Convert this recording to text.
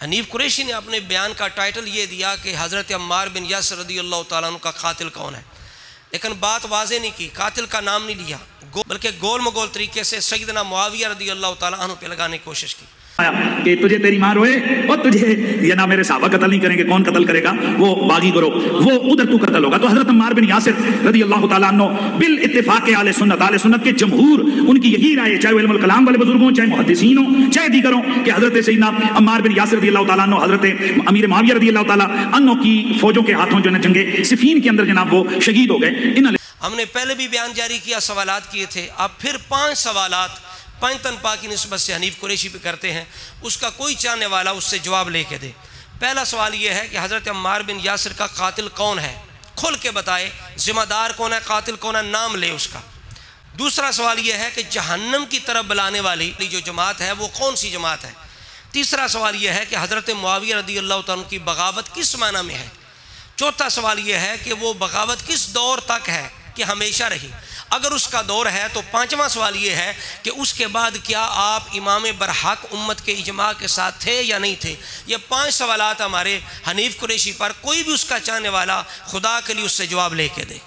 हनीफ कुरैशी ने अपने बयान का टाइटल ये दिया कि हज़रत अम्मार बिन यासिर रज़ियल्लाहु ताला अन्हु का कातिल कौन है, लेकिन बात वाज़े नहीं की, कातिल का नाम नहीं लिया, बल्कि गोल मगोल तरीके से सैयदना मुआविया रज़ियल्लाहु ताला अन्हु पे लगाने की कोशिश की कि तुझे तेरी माँ रोए और तुझे ये ना मेरे साहबा कत्ल नहीं करेंगे, कौन कत्ल करेगा, वो बागी करो, वो उधर तू कत्ल होगा। तो हजरत अम्मार बिन यासिर रज़ियल्लाहु ताला अन्हु बिल इत्तिफाक आले सुन्नत के जमहूर उनकी यही राय है, चाहे इल्मुल कलाम वाले बुजुर्ग हों, चाहे मुहद्दिसीन हों, चाहे दीगर हों, कि हजरत सैयदना अम्मार बिन यासिर रज़ियल्लाहु ताला अन्हु हजरत अमीर मुआविया रज़ियल्लाहु ताला अन्हु की फौजों के हाथों जो है जंगे सिफीन के अंदर जनाब वो शहीद हो गए। हमने पहले भी बयान जारी किया, सवालात किए थे, अब फिर 5 सवालात पंजतन पाक की निस्बत से हनीफ कुरैशी पे करते हैं, उसका कोई चाहने वाला उससे जवाब लेके दे। पहला सवाल यह है कि हज़रत अम्मार बिन यासिर का कातिल कौन है, खुल के बताए, ज़िम्मेदार कौन है, कातिल कौन है, नाम ले उसका। दूसरा सवाल यह है कि जहन्नम की तरफ बुलाने वाली जो जमात है वो कौन सी जमात है। तीसरा सवाल यह है कि हज़रत मुआविया रज़ियल्लाहु ताला अन्हु की बगावत किस माना में है। चौथा सवाल यह है कि वो बगावत किस दौर तक है कि हमेशा रही, अगर उसका दौर है तो पांचवा सवाल ये है कि उसके बाद क्या आप इमाम बरहक उम्मत के इजमा के साथ थे या नहीं थे। ये 5 सवालात हमारे हनीफ कुरैशी पर, कोई भी उसका चाहने वाला खुदा के लिए उससे जवाब लेके दे।